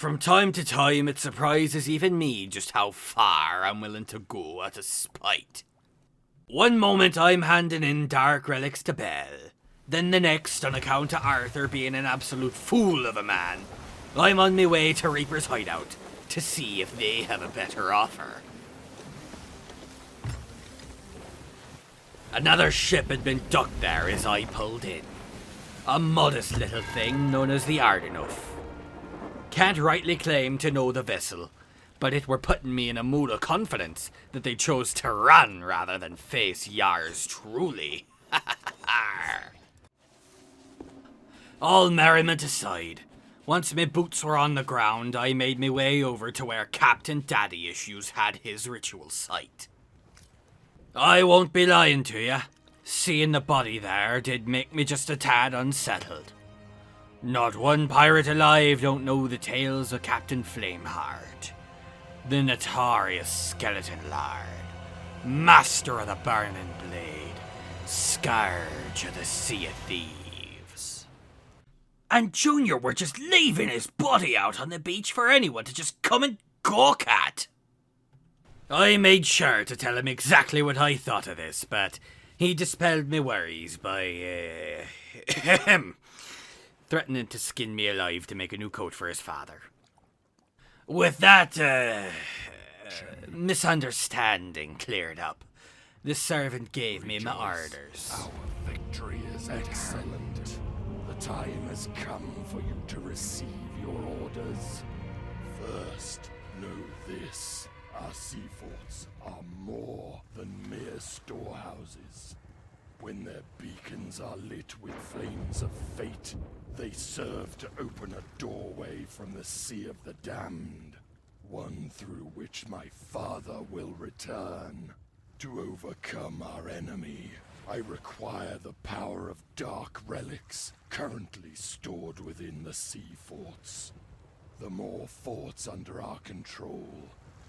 From time to time, it surprises even me just how far I'm willing to go out of spite. One moment I'm handing in dark relics to Belle, then the next, on account of Arthur being an absolute fool of a man, I'm on my way to Reaper's hideout to see if they have a better offer. Another ship had been docked there as I pulled in. A modest little thing known as the Ardenouth. Can't rightly claim to know the vessel, but it were putting me in a mood of confidence that they chose to run rather than face yars truly. All merriment aside, once my boots were on the ground, I made my way over to where Captain Daddy Issues had his ritual site. I won't be lying to you, seeing the body there did make me just a tad unsettled. Not one pirate alive don't know the tales of Captain Flameheart, the notorious skeleton lord, master of the burning blade, scourge of the Sea of Thieves. And Junior were just leaving his body out on the beach for anyone to just come and gawk at. I made sure to tell him exactly what I thought of this, but he dispelled my worries by, threatening to skin me alive to make a new coat for his father. With that, misunderstanding cleared up, the servant gave me my orders. Our victory is excellent. The time has come for you to receive your orders. First, know this. Our sea forts are more than mere storehouses. When their beacons are lit with flames of fate, they serve to open a doorway from the Sea of the Damned, one through which my father will return. To overcome our enemy, I require the power of dark relics currently stored within the sea forts. The more forts under our control,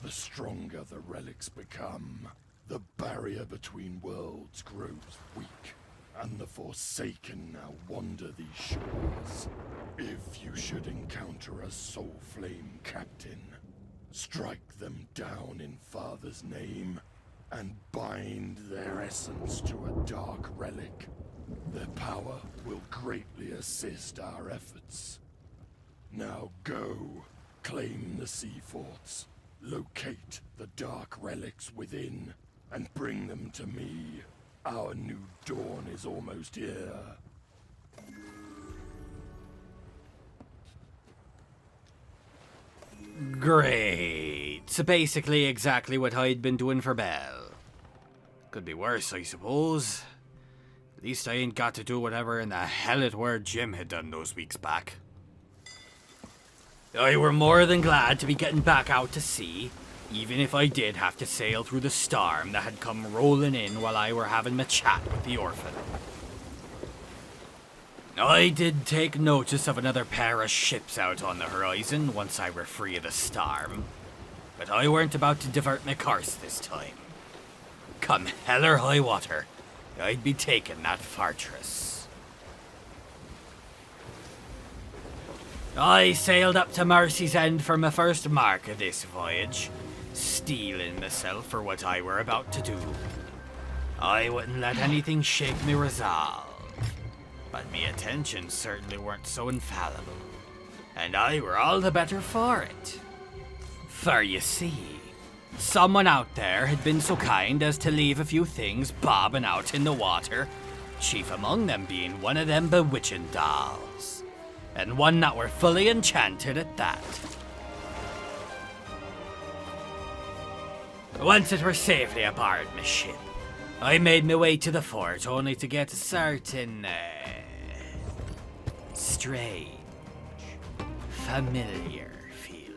the stronger the relics become. The barrier between worlds grows weak, and the Forsaken now wander these shores. If you should encounter a Soul Flame captain, strike them down in Father's name, and bind their essence to a dark relic. Their power will greatly assist our efforts. Now go, claim the sea forts, locate the dark relics within, and bring them to me. Our new dawn is almost here. Great. So basically exactly what I'd been doing for Belle. Could be worse, I suppose. At least I ain't got to do whatever in the hell it were Jim had done those weeks back. I were more than glad to be getting back out to sea, even if I did have to sail through the storm that had come rolling in while I were having my chat with the orphan. I did take notice of another pair of ships out on the horizon once I were free of the storm, but I weren't about to divert my course this time. Come hell or high water, I'd be taking that fortress. I sailed up to Mercy's End for my first mark of this voyage, steeling myself for what I were about to do. I wouldn't let anything shake me resolve, but me attentions certainly weren't so infallible, and I were all the better for it. For you see, someone out there had been so kind as to leave a few things bobbing out in the water, chief among them being one of them bewitching dolls, and one that were fully enchanted at that. Once it were safely aboard my ship, I made my way to the fort only to get a certain, strange, familiar feeling.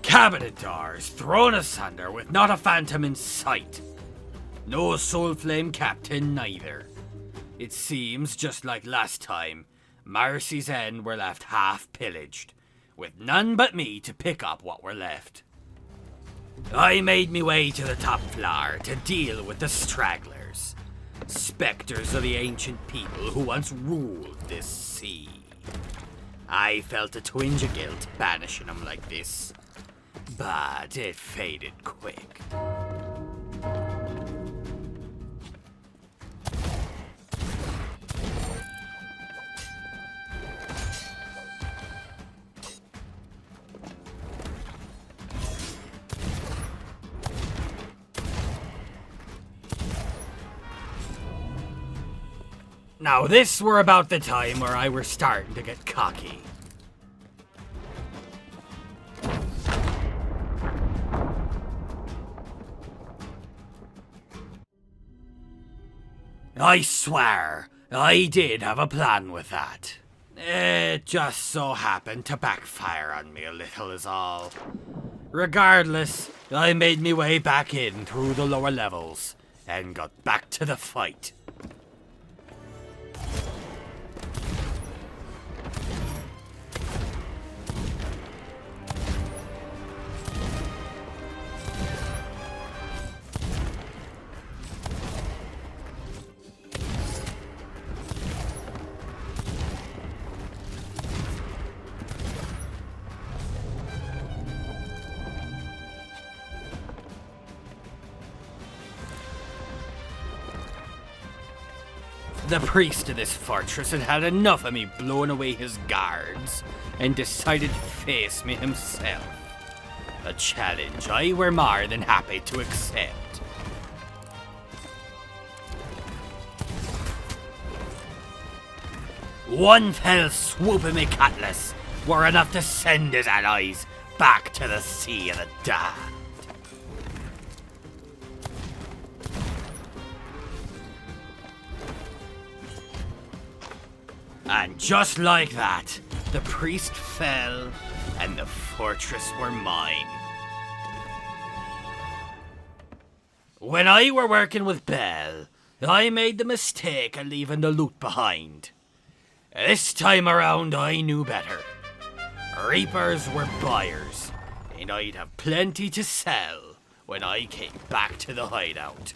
Cabinet doors thrown asunder with not a phantom in sight. No Soul Flame captain neither. It seems, just like last time, Mercy's End were left half pillaged, with none but me to pick up what were left. I made me way to the top floor to deal with the stragglers, specters of the ancient people who once ruled this sea. I felt a twinge of guilt banishing him like this, but it faded quick. Now this were about the time where I were starting to get cocky. I swear, I did have a plan with that. It just so happened to backfire on me a little is all. Regardless, I made me way back in through the lower levels and got back to the fight. The priest of this fortress had had enough of me blowing away his guards and decided to face me himself. A challenge I were more than happy to accept. One fell swoop of me cutlass were enough to send his allies back to the Sea of the Damned. And just like that, the priest fell, and the fortress were mine. When I were working with Bell, I made the mistake of leaving the loot behind. This time around, I knew better. Reapers were buyers, and I'd have plenty to sell when I came back to the hideout.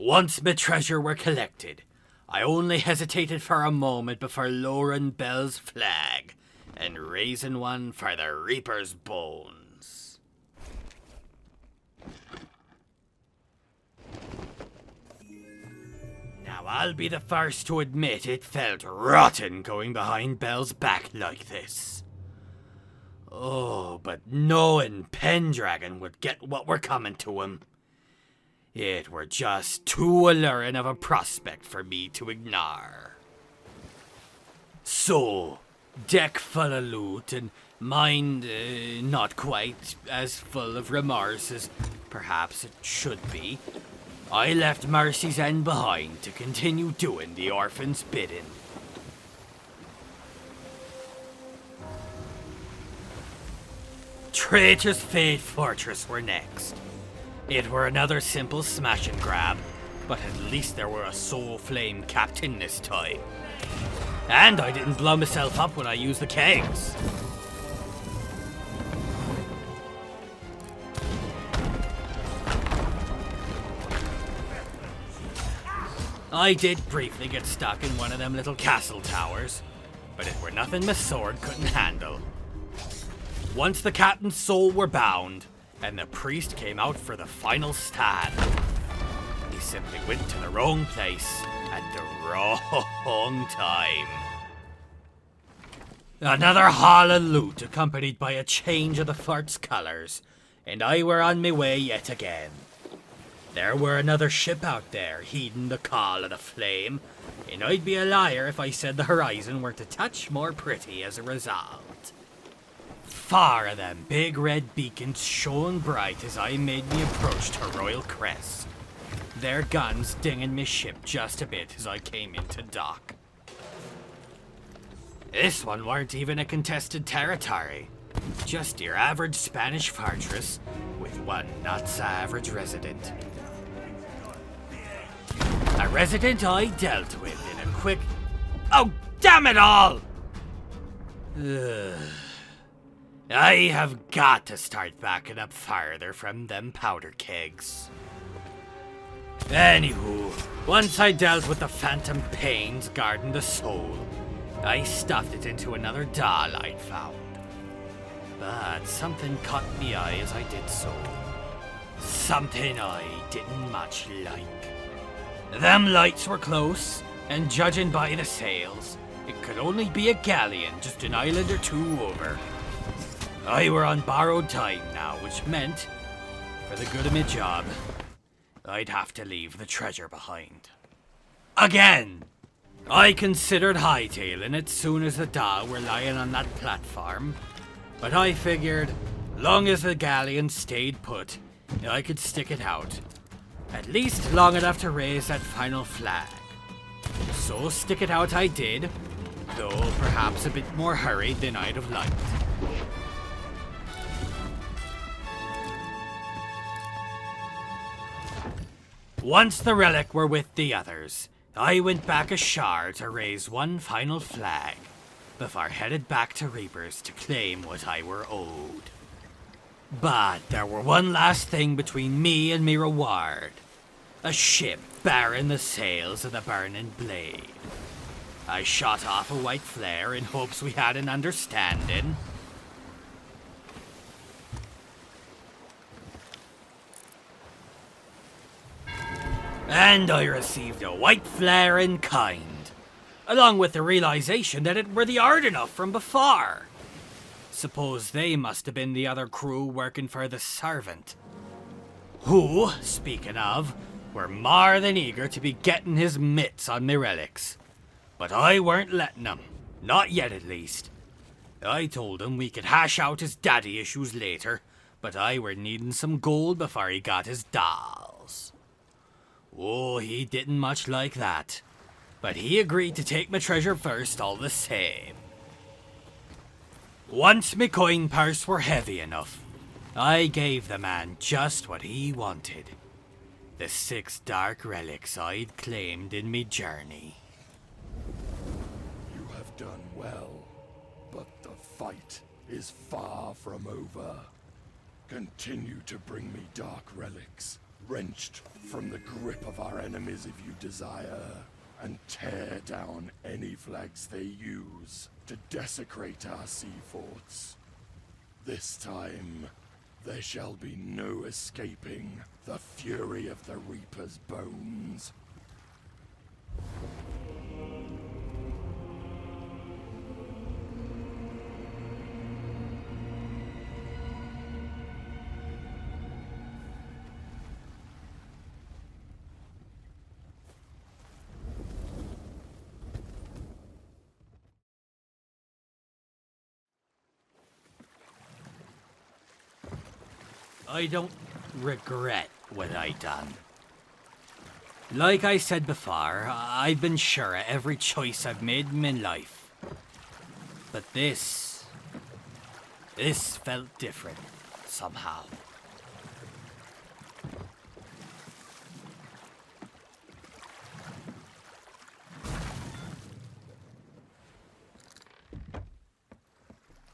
Once my treasure were collected, I only hesitated for a moment before lowering Bell's flag and raising one for the Reaper's bones. Now I'll be the first to admit it felt rotten going behind Bell's back like this. Oh, but knowing Pendragon would get what were coming to him, it were just too alluring of a prospect for me to ignore. So, deck full of loot and mind not quite as full of remorse as perhaps it should be, I left Mercy's End behind to continue doing the orphan's bidding. Traitor's Fate Fortress were next. It were another simple smash and grab, but at least there were a soul flame captain this time. And I didn't blow myself up when I used the kegs. I did briefly get stuck in one of them little castle towers, but it were nothing my sword couldn't handle. Once the captain's soul were bound, and the priest came out for the final stand, he simply went to the wrong place at the wrong time. Another haul of loot accompanied by a change of the fort's colours, and I were on my way yet again. There were another ship out there heeding the call of the flame, and I'd be a liar if I said the horizon weren't a touch more pretty as a result. 4 of them big red beacons shone bright as I made me approach to Royal Crest, their guns dinging me ship just a bit as I came into dock. This one weren't even a contested territory, just your average Spanish fortress with one not-so-average resident. A resident I dealt with in a quick... Oh, damn it all! I have got to start backing up farther from them powder kegs. Anywho, once I dealt with the phantom pains guarding the soul, I stuffed it into another doll I'd found. But something caught me eye as I did so. Something I didn't much like. Them lights were close, and judging by the sails, it could only be a galleon just an island or two over. I were on borrowed time now, which meant, for the good of my job, I'd have to leave the treasure behind. Again! I considered hightailing it soon as the doll were lying on that platform, but I figured, long as the galleon stayed put, I could stick it out. At least long enough to raise that final flag. So stick it out I did, though perhaps a bit more hurried than I'd have liked. Once the relic were with the others, I went back ashore to raise one final flag, before headed back to Reapers to claim what I were owed. But there were one last thing between me and me reward. A ship bearing the sails of the Burning Blade. I shot off a white flare in hopes we had an understanding. And I received a white flare in kind, along with the realization that it were the Ardenough from before. Suppose they must have been the other crew working for the Servant, who, speaking of, were more than eager to be getting his mitts on me relics. But I weren't letting them, not yet at least. I told him we could hash out his daddy issues later, but I were needing some gold before he got his dolls. Oh, he didn't much like that, but he agreed to take my treasure first all the same. Once my coin purse were heavy enough, I gave the man just what he wanted. The 6 dark relics I'd claimed in me journey. You have done well, but the fight is far from over. Continue to bring me dark relics, wrenched from the grip of our enemies if you desire, and tear down any flags they use to desecrate our sea forts. This time, there shall be no escaping the fury of the Reaper's bones. I don't regret what I done. Like I said before, I've been sure of every choice I've made in my life. But this felt different, somehow.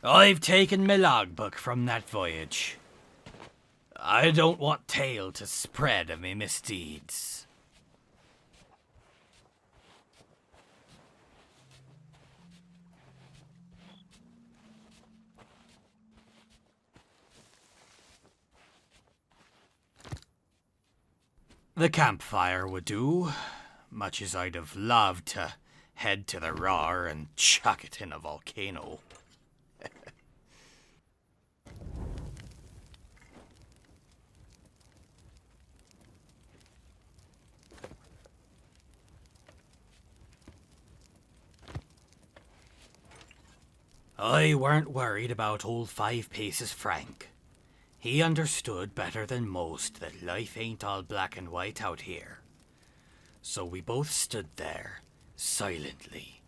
I've taken my logbook from that voyage. I don't want tale to spread of me misdeeds. The campfire would do, much as I'd have loved to head to the roar and chuck it in a volcano. I weren't worried about old 5 Paces Frank. He understood better than most that life ain't all black and white out here. So we both stood there, silently,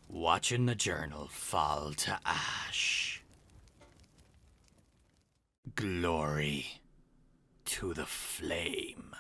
watching the journal fall to ash. Glory to the flame.